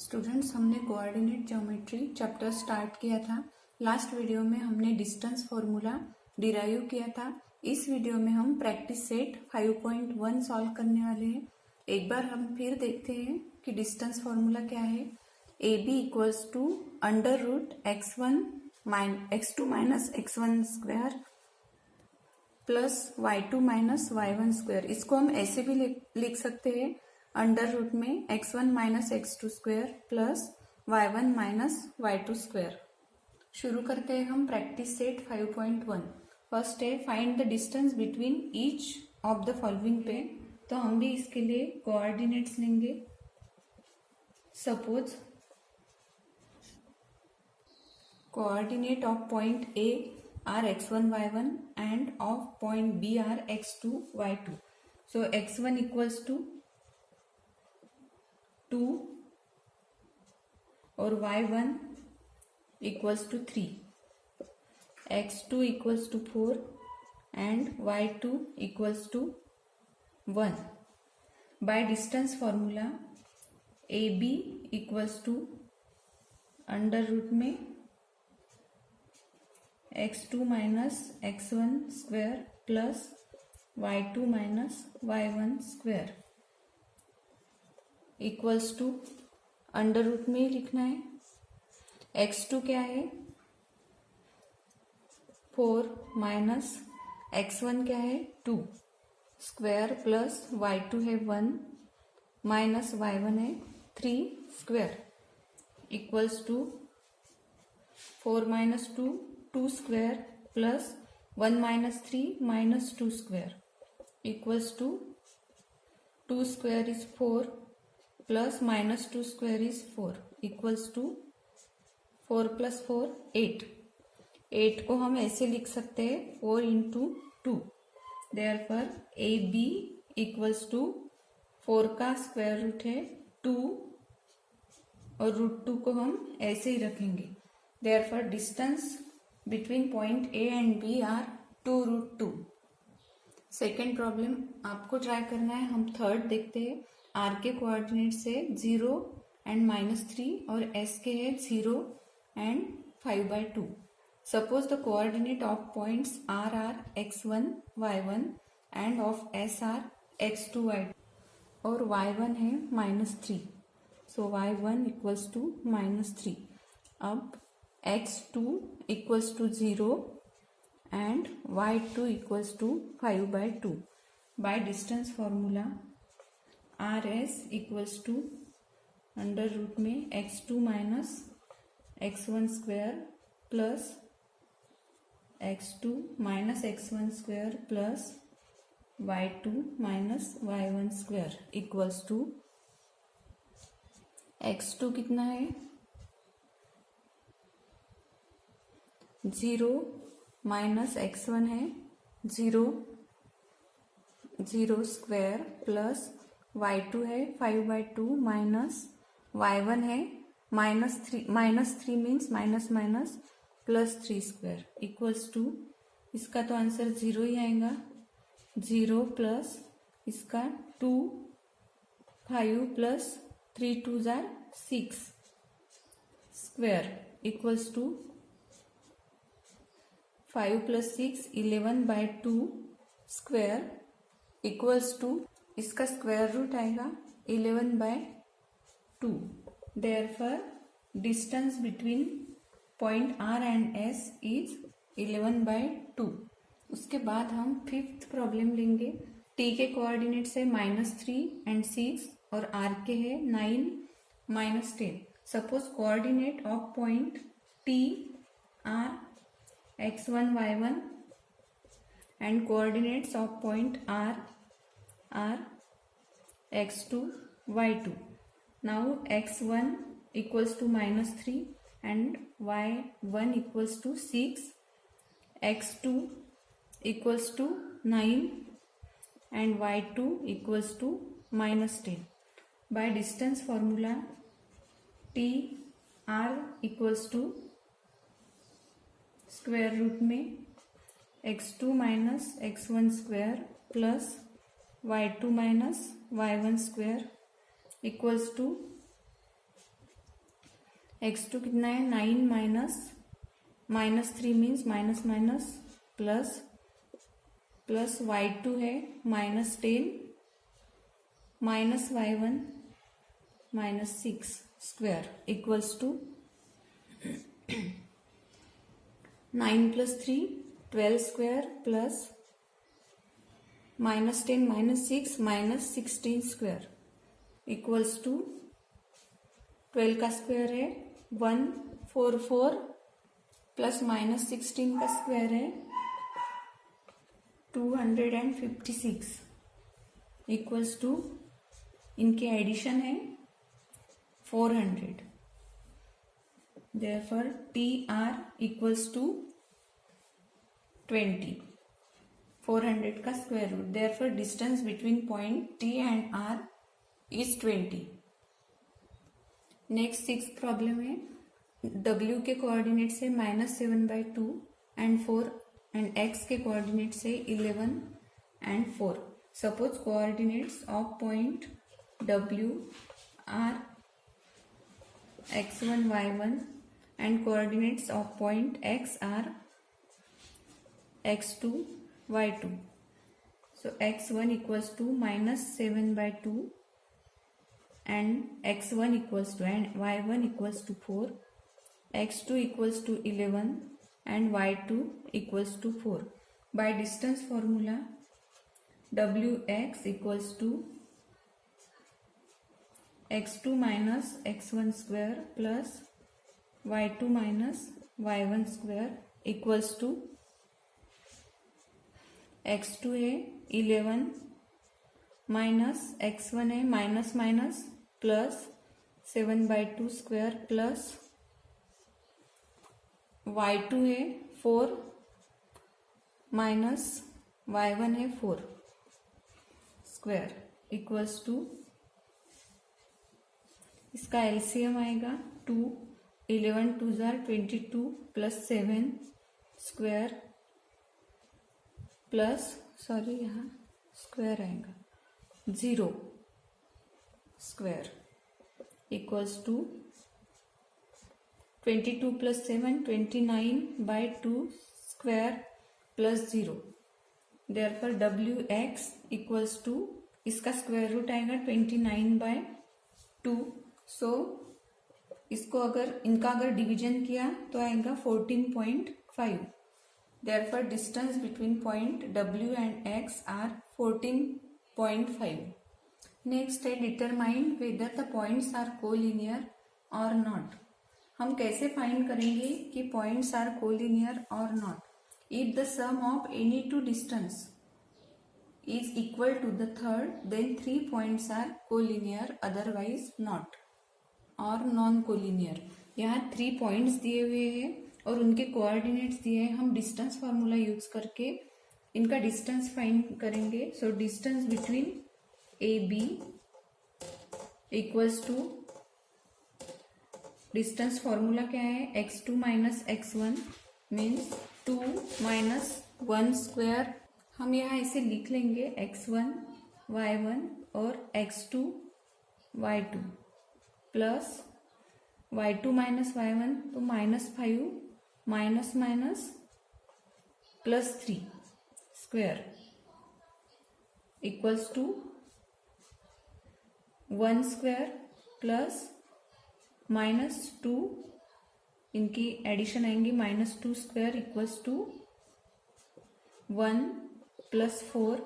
Students, हमने coordinate geometry chapter start किया था। लास्ट वीडियो में हमने डिस्टेंस फॉर्मूला डिराइव किया था। इस वीडियो में हम प्रैक्टिस सेट 5.1 सॉल्व करने वाले हैं। एक बार हम फिर देखते हैं कि डिस्टेंस फॉर्मूला क्या है। A B equals to under root x2 minus x1 square plus y2 minus y1 square. इसको हम ऐसे भी लिख सकते हैं, अंडर रूट में x1 minus x2 square plus y1 minus y2 square. शुरू करते हैं हम प्रैक्टिस सेट 5.1। फर्स्ट है find the distance between each of the following पे। तो हम भी इसके लिए कोऑर्डिनेट्स लेंगे। Suppose coordinate of point A are x1 y1 and of point B are x2 y2. So x1 equals to 2 और y1 equals to 3, x2 equals to 4 and y2 equals to 1. By distance formula AB equals to under root में x2 minus x1 square plus y2 minus y1 square equals to under root में ही लिखना है। x2 क्या है 4 minus x1 क्या है 2 square plus y2 है 1 माइनस y1 है 3 square equals to 4 minus 2 square plus 1 minus 3 minus 2 square equals to 2 square is 4 plus minus 2 square is 4 equals to 4 plus 4 8। 8 को हम ऐसे लिख सकते हैं 4 into 2। Therefore A B equals to 4 का square root है 2 और रूट 2 को हम ऐसे ही रखेंगे। Therefore distance between point A and B are 2 root 2। Second problem आपको ट्राई करना है। हम थर्ड देखते हैं। R के कोऑर्डिनेट से 0 एंड -3 और S के है 0 and 5/2। Suppose the coordinate of points R are x1 y1 end of S are x2 y2 और y1 है -3। सो y1 इक्वल्स टू -3। अब x2 equals to 0 and y2 equals to 5/2. By distance formula rs equals to under root में x2 minus x1 square plus x2 minus x1 square plus y2 minus y1 square equals to x2 कितना है 0 minus x1 है 0 square plus y2 है 5/2 minus y1 है -3 means minus minus plus 3 square equals to इसका तो answer 0 ही आएगा। 0 plus इसका 2 5 प्लस 3 2 जार 6 square equals to 5 plus 6 11/2 square equals to इसका स्क्वायर रूट आएगा 11/2। Therefore distance between point R and S is 11/2। उसके बाद हम फिफ्थ प्रॉब्लम लेंगे। T के कोऑर्डिनेट से -3 एंड 6 और R के है 9 -10। Suppose coordinate of point T R x1 y1 and coordinates of point R are x2 y2. Now x1 equals to -3 and y1 equals to 6, x2 equals to 9 and y2 equals to -10. By distance formula T R equals to square root में x2 minus x1 square plus y2 minus y1 square equals to x2 कितना है 9 -3 means minus minus plus y2 है -10 -y1 -6 square equals to 9 + 3 12 square plus -10 -6 -16 square equals to 12 का square है 144 plus -16 का square है 256 equals to इनके addition है 400. Therefore TR equals to 20. 400 का square root. Therefore distance between point T and R is 20. Next 6th problem है. W के coordinate से -7/2 and 4 and x के कोऑर्डिनेट से 11 and 4. Suppose coordinates of point W are x1 y1 and coordinates of point x are x2 y2. So x1 equals to -7/2 and x1 equals to and y1 equals to 4, x2 equals to 11 and y2 equals to 4. By distance formula wx equals to x2 minus x1 square plus y2 minus y1 square equals to x2 है 11 minus x1 है minus minus plus 7/2 square plus y2 है 4 minus y1 है 4 square equals to इसका LCM आएगा 2 11 2 जार 22 plus 7 square plus sorry यहाँ square आएगा 0 square equals to 22 plus 7 29/2 square plus 0. Therefore WX equals to इसका स्क्वायर रूट आएगा 29/2. सो इसको इनका अगर डिवीजन किया तो आएगा 14.5. Therefore distance between point W and X are 14.5. Next है determine whether the points are collinear और नॉट. हम कैसे फाइंड करेंगे कि पॉइंट्स आर कोलिनियर और not. If the sum of any two distance is equal to the third, then 3 points are collinear, otherwise not और non collinear. यहाँ 3 points दिए हुए हैं और उनके कोऑर्डिनेट्स दिए हैं. हम डिस्टेंस फार्मूला यूज करके इनका डिस्टेंस फाइंड करेंगे. So distance between A B equals to distance formula क्या है x2 minus x1 means 2 minus 1 square. हम यहाँ इसे लिख लेंगे x1 y1 और x2 y2 plus y2 minus y1 तो -5 minus minus plus 3 square equals to 1 square plus -2 इनकी एडिशन आएंगी -2 square equals to 1 plus 4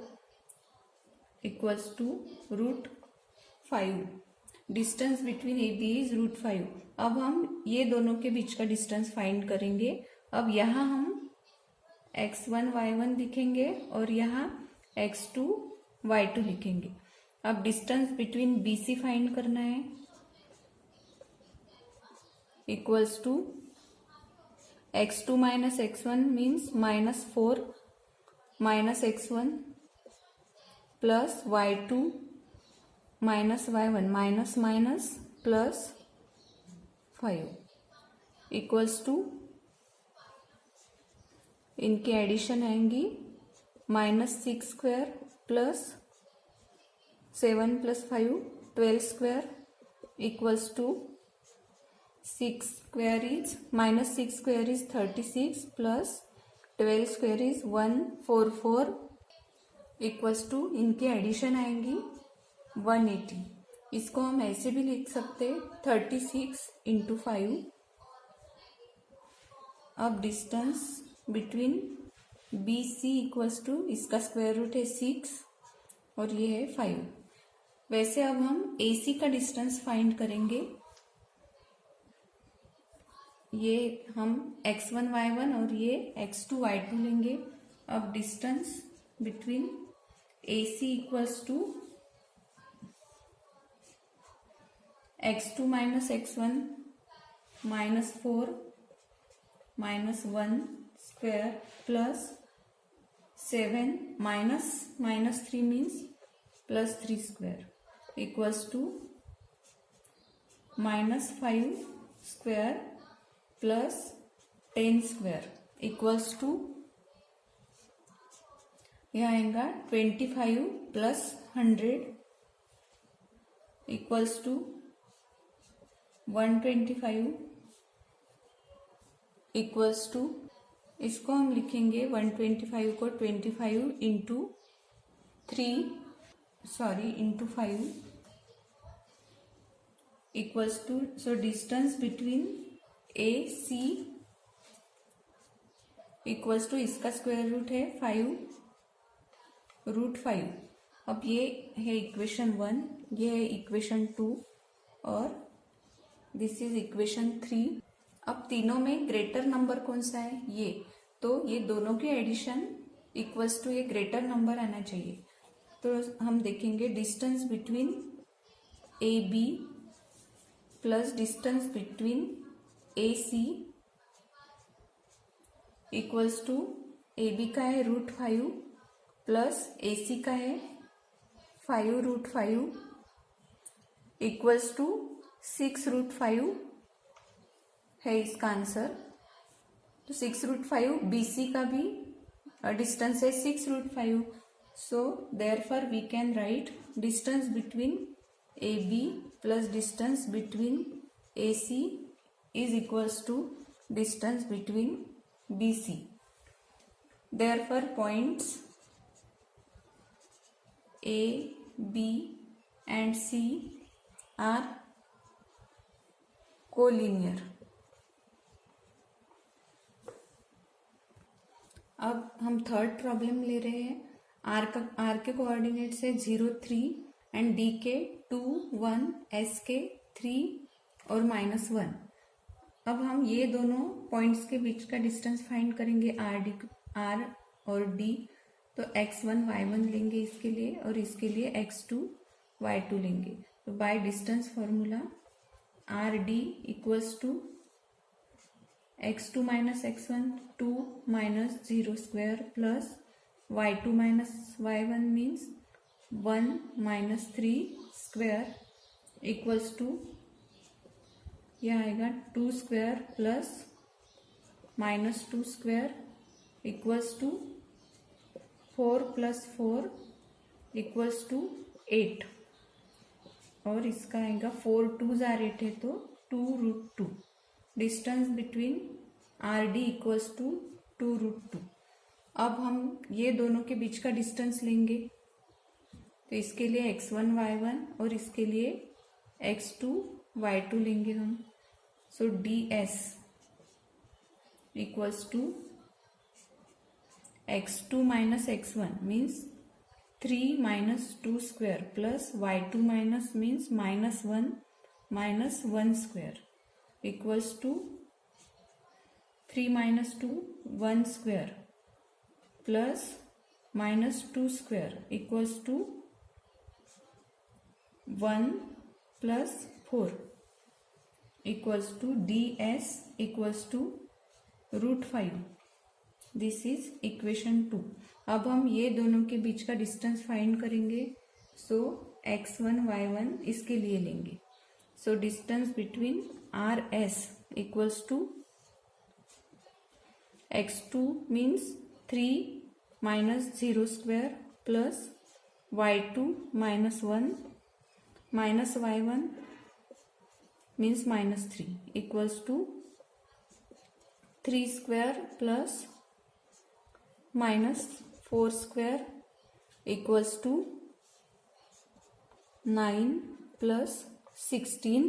equals to √5. Distance between A B is √5. अब हम ये दोनों के बीच का डिस्टेंस फाइंड करेंगे. अब यहाँ हम x1 y1 लिखेंगे और यहाँ x2 y2 लिखेंगे. अब distance between B C find करना है equals to x2 minus x1 means -4 minus x1 plus y2 minus y1 minus minus plus 5 equals to इनकी एडिशन आएंगी -6 square plus 7 plus 5 12 square equals to 6 square is minus 6 square is 36 plus 12 square is 144 equals to इनकी addition आएंगी 180। इसको हम ऐसे भी लिख सकते 36 इंटू 5। अब distance between B C equals to इसका स्क्वायर रूट है 6 और ये है 5। वैसे अब हम ए सी का डिस्टेंस फाइंड करेंगे। ये हम x1 y1 और ये x2 y2 लेंगे। अब distance between A C equals to x2 minus x1 minus 4 minus 1 square plus 7 minus 3 means plus 3 square equals to minus 5 square plus 10 square equals to यह आएगा 25 plus 100 equals to 125 equals to इसको हम लिखेंगे 125 को 25 into 5 equals to so distance between A C equals to इसका square root है 5 root 5। अब ये है इक्वेशन 1, ये है इक्वेशन 2 और दिस इज इक्वेशन 3। अब तीनों में ग्रेटर नंबर कौन सा है ये, तो ये दोनों की एडिशन इक्वल्स टू ये ग्रेटर नंबर आना चाहिए। तो हम देखेंगे distance between A B plus distance between A C equals to A B का है रूट 5 प्लस ए सी का है 5 रूट 5 इक्वल्स टू 6 रूट 5 है इसका आंसर। तो 6 रूट 5 बी सी का भी डिस्टेंस है 6 root 5। So therefore we can write distance between A B plus distance between A C is equals to distance between BC. Therefore, points A, B and C are collinear. अब हम third problem ले रहे हैं। Are के coordinates है 0, 3 and D के 2, 1, S के 3 और -1। अब हम ये दोनों पॉइंट्स के बीच का डिस्टेंस फाइंड करेंगे आर और डी। तो x1 y1 लेंगे इसके लिए और इसके लिए x2 y2 लेंगे। तो by distance formula R D equals to x2 minus x1 2 minus 0 square plus y2 minus y1 means 1 minus 3 square equals to यह आएगा 2 square plus minus 2 square equals to 4 plus 4 equals to 8 और इसका आएगा 4 2 jar 8 है तो 2 root 2। Distance between R D equals to 2 root 2। अब हम ये दोनों के बीच का डिस्टेंस लेंगे। तो इसके लिए x1 y1 और इसके लिए x2 y2 लेंगे हम। So ds equals to x2 minus x1 means 3 minus 2 square plus y2 minus means -1 minus 1 square equals to 3 minus 2 1 square plus -2 square equals to 1 plus 4 equals to ds equals to root 5। This is equation 2। अब हम ये दोनों के बीच का distance find करेंगे। सो x1 y1 इसके लिए लेंगे। So distance between R S equals to x2 means 3 minus 0 square plus y2 minus 1 minus y1 means -3 equals to 3 square plus -4 square equals to 9 plus 16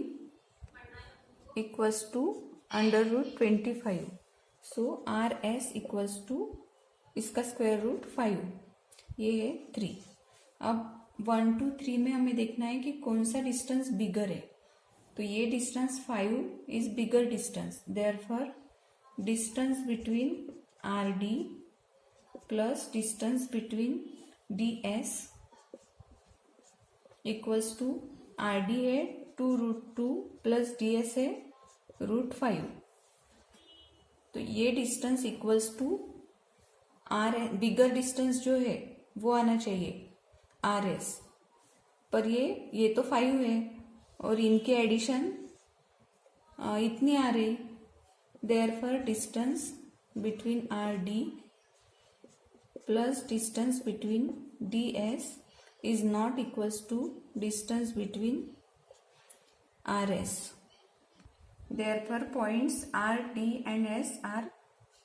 equals to √25. So RS equals to इसका square root 5, ये है 3. अब 1 2 3 में हमें देखना है कि कौन सा डिस्टेंस बिगर है. तो ये distance 5 is bigger distance, therefore distance between RD plus distance between DS equals to RD है 2√2 प्लस DS है √5. तो ये distance equals to bigger distance जो है वो आना चाहिए RS, पर ये तो 5 है और इनके एडिशन इतनी आ रही. Therefore distance between RD plus distance between DS is not equals to distance between RS. Therefore, points R, D and S are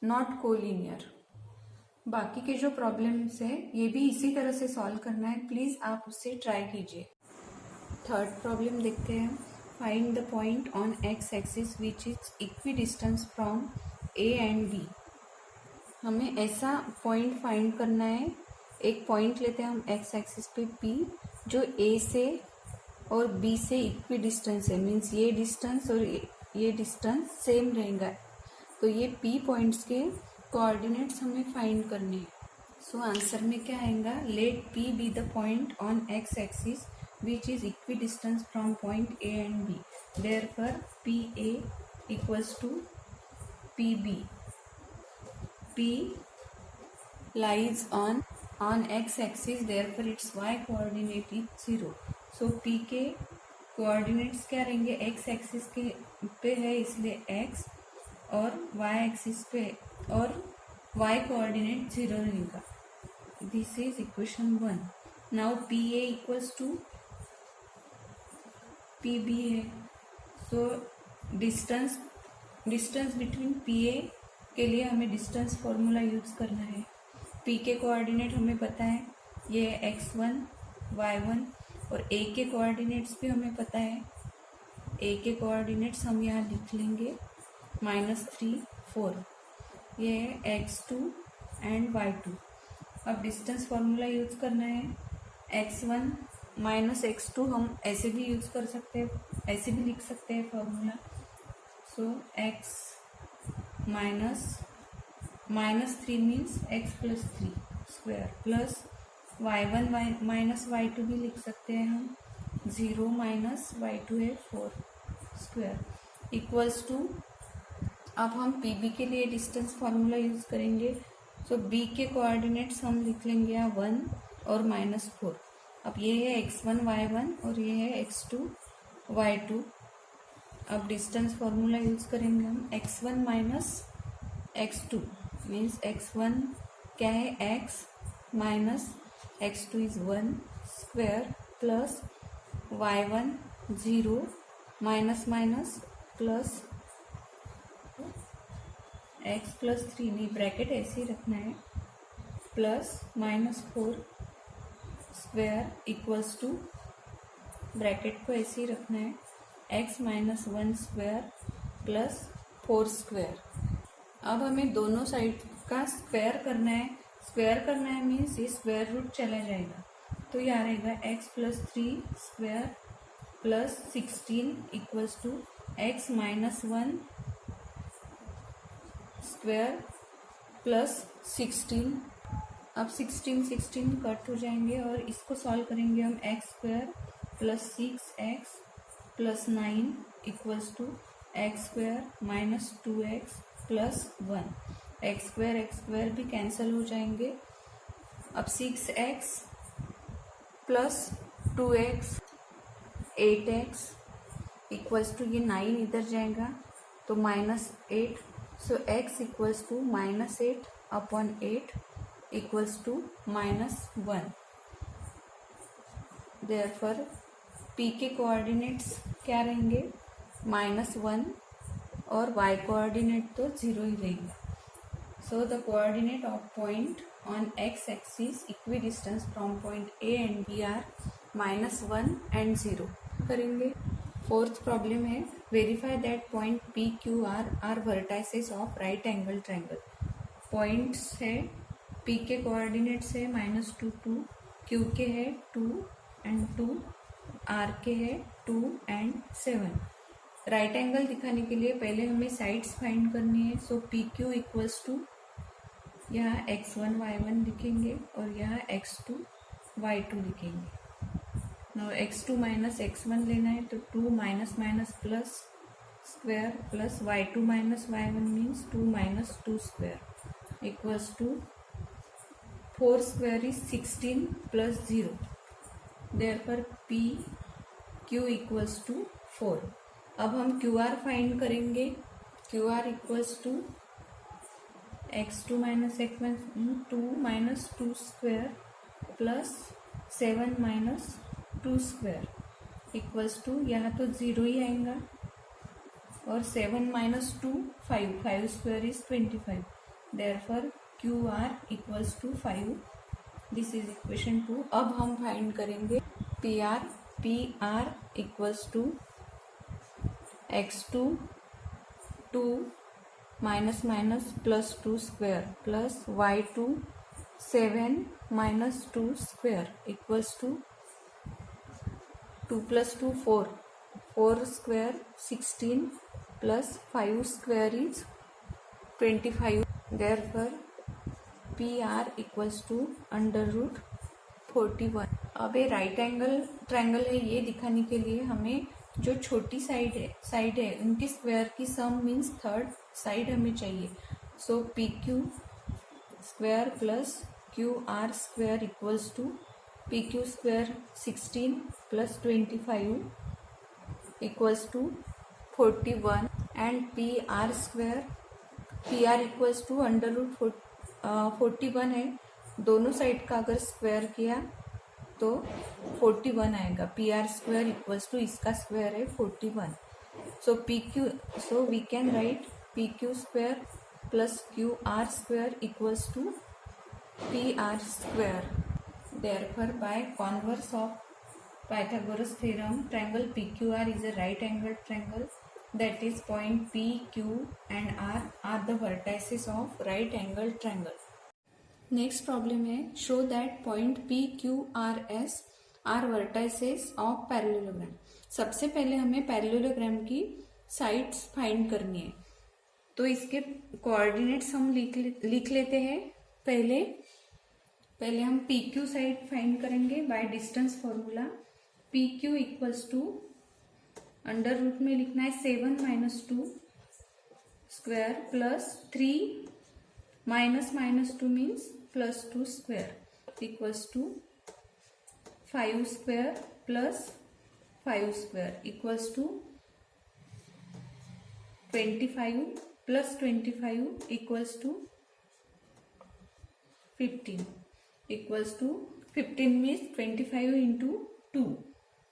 not collinear. बाकी के जो प्रॉब्लम्स है ये भी इसी तरह से सॉल्व करना है. प्लीज आप उससे ट्राई कीजिए. थर्ड प्रॉब्लम देखते हैं. Find the point on x axis which is equidistant from A and B. हमें ऐसा पॉइंट फाइंड करना है. एक पॉइंट लेते हैं हम एक्स एक्सिस पे P जो A से और B से इक्वी डिस्टेंस है. मीन्स ये डिस्टेंस और ये डिस्टेंस सेम रहेगा. तो ये P पॉइंट्स के कोऑर्डिनेट्स हमें फाइंड करने हैं. सो आंसर में क्या आएगा? Let P be the point on x axis which is equidistant from point A and B. Therefore PA equals to PB. P lies on x axis, therefore its y coordinate is 0. So P के coordinates क्या रहेंगे? x axis के पे है इसलिए x, और y axis पे और y कोऑर्डिनेट 0 रहेगा. This is equation 1. Now PA equals to PB है. सो डिस्टेंस बिटवीन PA के लिए हमें डिस्टेंस फॉर्मूला यूज करना है. P के कोऑर्डिनेट हमें पता है, ये है x1 y1, और A के कोऑर्डिनेट्स भी हमें पता है. A के कोऑर्डिनेट्स हम यहाँ लिख लेंगे -3 4. ये है x2 एंड y2. अब डिस्टेंस फॉर्मूला यूज करना है. x1 -x2 हम ऐसे भी यूज कर सकते हैं, ऐसे भी लिख सकते हैं फॉर्मूला. सो x -3 means x plus 3 square plus y1 minus y2 भी लिख सकते हैं हम. 0 माइनस y2 है 4 स्क्वायर इक्वल्स टू. अब हम PB के लिए डिस्टेंस फार्मूला यूज करेंगे. सो B के कोऑर्डिनेट्स हम लिख लेंगे यहाँ 1 और -4. अब ये है x1 y1 और ये है x2 y2. अब डिस्टेंस फार्मूला यूज करेंगे हम. x1 minus x2 means x1 क्या है? x minus x2 is 1 square plus y1 0 minus minus plus x plus 3 नहीं, ब्रैकेट ऐसे ही रखना है, plus -4 square equals to, bracket को ऐसे ही रखना है, x minus 1 square plus 4 square. अब हमें दोनों साइड का स्क्वायर करना है. स्क्वायर करना है मीन्स ये स्क्वायर रूट चला जाएगा. तो ये आ रहेगा x plus 3 square plus 16 equals to x minus 1 square plus 16. अब 16 कट हो जाएंगे और इसको सॉल्व करेंगे हम. x square plus 6x plus 9 equals to x square minus 2x plus 1. x square भी कैंसिल हो जाएंगे. अब 6x plus 2x 8x equals to, ये 9 इधर जाएगा तो -8. So x equals to -8 upon 8 equals to -1. Therefore P के कोऑर्डिनेट्स क्या रहेंगे? -1 और y कोऑर्डिनेट तो 0 ही रहेगा. So the coordinate of point on x axis equidistance from point A and B are -1 and 0. करेंगे. फोर्थ प्रॉब्लम है, verify that point P Q R vertices of right angle triangle. Points है, P के coordinates है -2 2, Q के है 2 and 2, are के है 2 and 7. Right angle दिखाने के लिए पहले हमें साइड्स फाइंड करनी है. सो पी क्यू इक्वल्स टू यहाँ x1 y1 लिखेंगे और यहाँ x2 y2 लिखेंगे. नाउ x2 माइनस x1 लेना है तो 2 minus minus plus square plus y2 minus y1 means 2 minus 2 square equals to 4 square is 16 plus 0. Therefore P Q equals to 4. अब हम क्यू आर फाइंड करेंगे. Q R equals to x2 minus x1 2 minus 2 square plus 7 minus 2 square equals to, यहाँ तो 0 ही आएगा और 7 minus 2 5 square is 25. Therefore Q R equals to 5. This is equation 2. अब हम फाइंड करेंगे P R equals to x2 2 minus minus plus 2 square plus y2 7 minus 2 square equals to 2 plus 2 4 square 16 plus 5 square is 25. Therefore PR equals to under root 41. अब ये right angle triangle है, ये दिखाने के लिए हमें जो छोटी साइड है उनकी स्क्वायर की सम मीन्स थर्ड साइड हमें चाहिए. So P Q square plus Q R square equals to P Q square 16 plus 25 equals to 41 and P R equals to under root 41 है. दोनों साइड का अगर स्क्वायर किया तो 41 आएगा. P R square equals to इसका स्क्वायर है 41. So we can write P Q square plus Q R square equals to P R square. Therefore, by converse of Pythagoras theorem, triangle PQR is a right angled triangle. That is, point P, Q and R are the vertices of right angled triangle. Next problem है, show that point P, Q, R, S are vertices of parallelogram. सबसे पहले हमें parallelogram की sides find करनी है. तो इसके coordinates हम लिख लेते हैं. पहले हम पी क्यू साइड फाइंड करेंगे by distance formula. P Q equals to under root में लिखना है 7 minus 2 square plus 3 minus minus 2 means plus 2 square equals to 5 square plus 5 square equals to 25 plus 25 equals to 15 equals to 15 means 25 into 2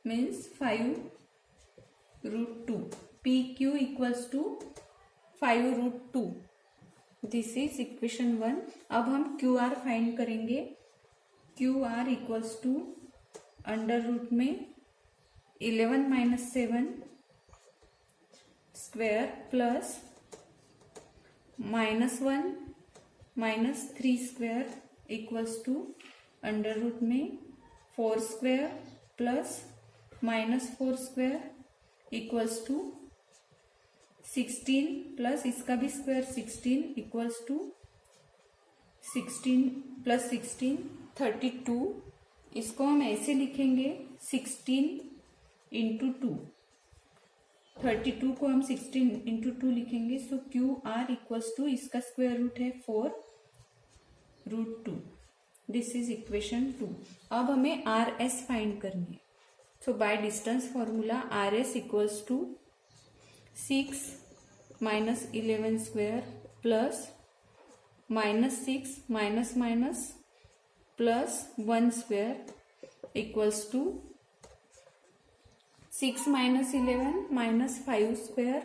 means 5 root 2. PQ equals to 5 root 2. This is equation 1. अब हम QR find करेंगे. QR equals to under root में 11 minus 7 square plus -1 minus 3 square equals to under root में 4 square plus -4 square equals to 16 plus इसका भी square 16 equals to 16 plus 16 32. इसको हम ऐसे लिखेंगे 16 इंटू 2. 32 को हम 16 इंटू 2 लिखेंगे. सो क्यू आर इक्वल्स टू इसका स्क्वायर रूट है 4 रूट 2. This is equation 2. अब हमें आर एस फाइंड करनी है. So by distance formula R S equals to 6 minus 11 square plus -6 minus minus plus 1 square equals to 6 minus 11 minus 5 square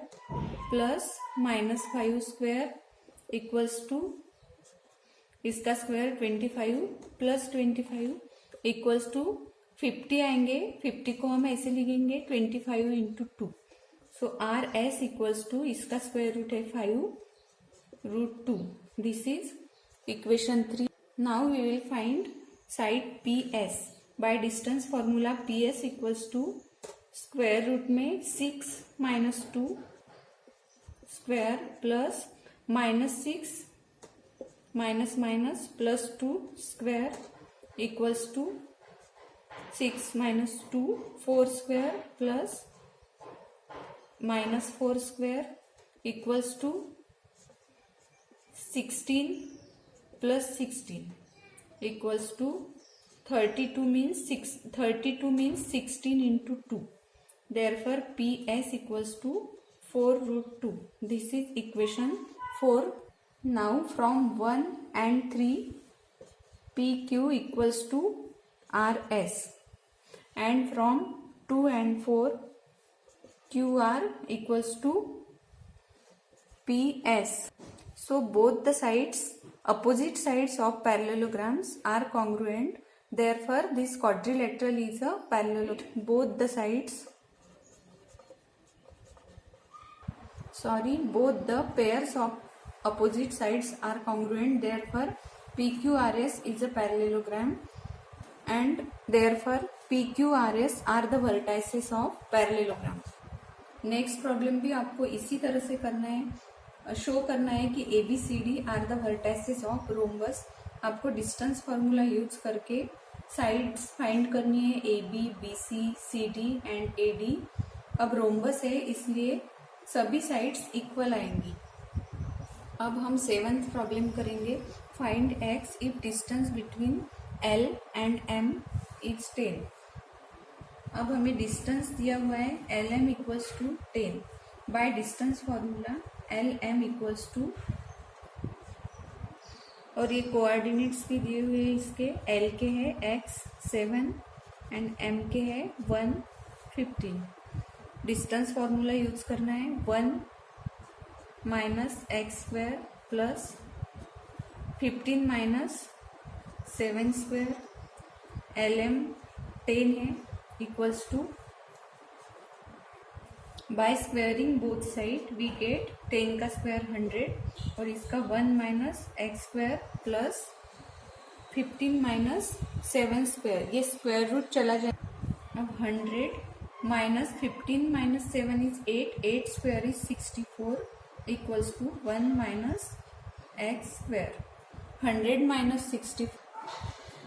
plus minus 5 square equals to इसका square 25 plus 25 equals to 50 आएंगे. 50 को हम ऐसे लिखेंगे 25 into 2. So R S equals to इसका square root है 5√2. This is equation 3. Now we will find side P S. By distance formula P S equals to square root में 6 minus 2 square plus minus 6 minus minus plus 2 square equals to 6 minus 2 4 square plus minus 4 square equals to 16 plus 16 equals to 32 means 16 into 2. Therefore PS equals to 4√2. This is equation 4. Now from 1 and 3 PQ equals to RS, and from 2 and 4 QR equals to PS. So both the sides, opposite sides of parallelograms are congruent. Therefore this quadrilateral is a parallelogram. Both the pairs of opposite sides are congruent. Therefore PQRS is a parallelogram, and therefore PQRS are the vertices of parallelogram. Next problem भी आपको इसी तरह से करना है, show करना है कि ABCD are the vertices of rhombus. आपको डिस्टेंस फॉर्मूला यूज करके साइड्स फाइंड करनी है AB, BC, CD and AD. अब रोम्बस है इसलिए सभी साइड्स इक्वल आएंगी. अब हम 7th प्रॉब्लम करेंगे. Find x if distance between L and M is 10. अब हमें डिस्टेंस दिया हुआ है LM equals to 10. By distance formula LM equals to, और ये कोऑर्डिनेट्स भी दिए हुए हैं इसके. L के है x 7 एंड M के है 1 15. डिस्टेंस फॉर्मूला यूज करना है 1 minus x square plus 15 minus 7 square. LM 10 है equals to, by squaring both side we get 10 का स्क्वायर 100 और इसका 1 minus x square plus 15 minus 7 square. ये स्क्वायर रूट चला जाए. अब 100 minus 15 minus 7 is 8 square is 64 equals to 1 minus x square. 100 minus 64.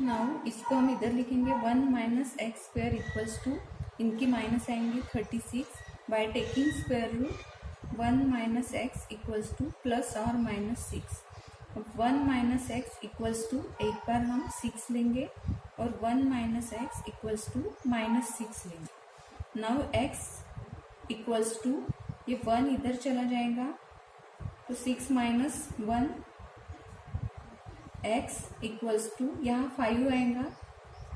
Now इसको हम इधर लिखेंगे 1 minus x square equals to, इनकी माइनस आएंगे 36. By taking square root 1 minus x equals to plus और minus 6. 1 minus x equals to एक बार हम 6 लेंगे और 1 minus x equals to minus 6 लेंगे. नाउ एक्स इक्वल्स टू, ये 1 इधर चला जाएगा तो 6 माइनस 1 एक्स इक्वल्स टू, यहाँ 5 आएगा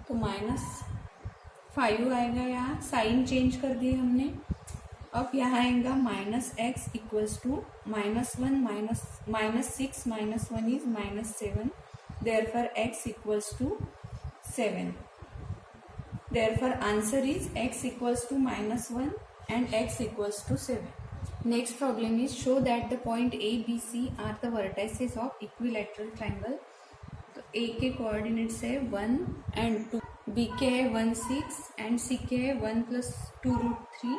तो माइनस 5 आएगा. यहाँ साइन चेंज कर दिए हमने. अब यहाँ आएगा minus x equals to minus 1 minus 6 minus 1 is minus 7. Therefore x equals to 7. Therefore answer is x equals to minus 1 and x equals to 7. Next problem is show that the point A, B, C are the vertices of equilateral triangle. तो A के coordinates है 1 and 2, B के है 1 6 and C के है 1 plus 2√3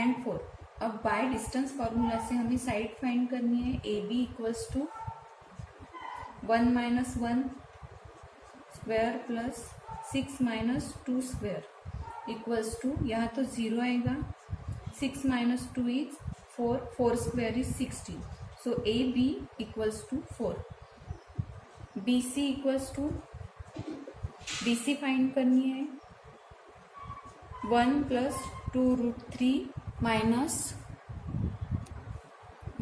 and 4. अब bye distance formula से हमें साइड फाइंड करनी है. AB equals to 1 minus 1 square plus 6 minus 2 square equals to, यहाँ तो 0 आएगा. 6 minus 2 is 4. 4 square is 16. So AB equals to 4. BC equals to, BC find करनी है 1 plus 2√3 minus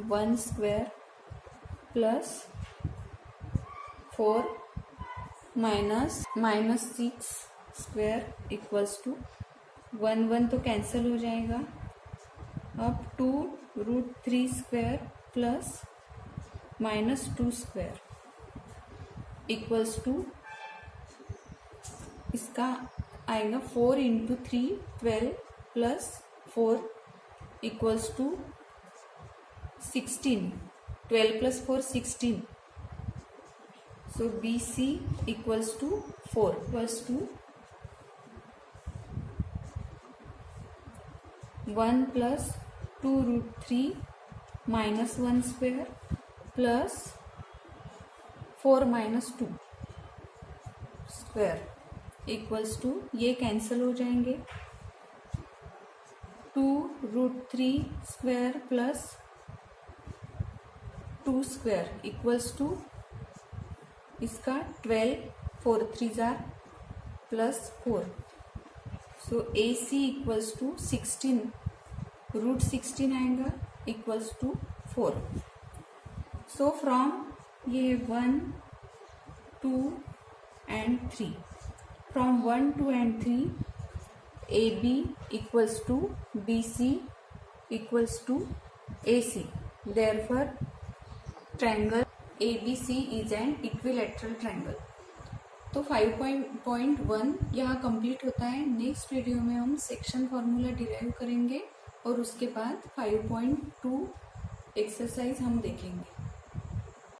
1 square plus 4 minus 6 square equals to 1 तो cancel हो जाएगा। अब 2√3 square plus -2 square equals to, इसका आएगा 4 into 3 12 plus 4 equals to 16, 12 plus 4 16। So BC equals to 4 equals to 1 plus 2√3 minus 1 square plus 4 minus 2 square equals to, ये cancel हो जाएंगे, 2√3 square plus 2 square equals to, इसका 12 4 3 जार plus 4। So AC equals to 16, √16 आएगा equals to 4। So from ये 1 2 and 3, from 1 2 and 3 AB equals to BC equals to AC। Therefore triangle ABC is an equilateral triangle. तो 5.1 यहाँ complete होता है। Next video में हम सेक्शन फॉर्मूला डिराइव करेंगे और उसके बाद 5.2 एक्सरसाइज हम देखेंगे।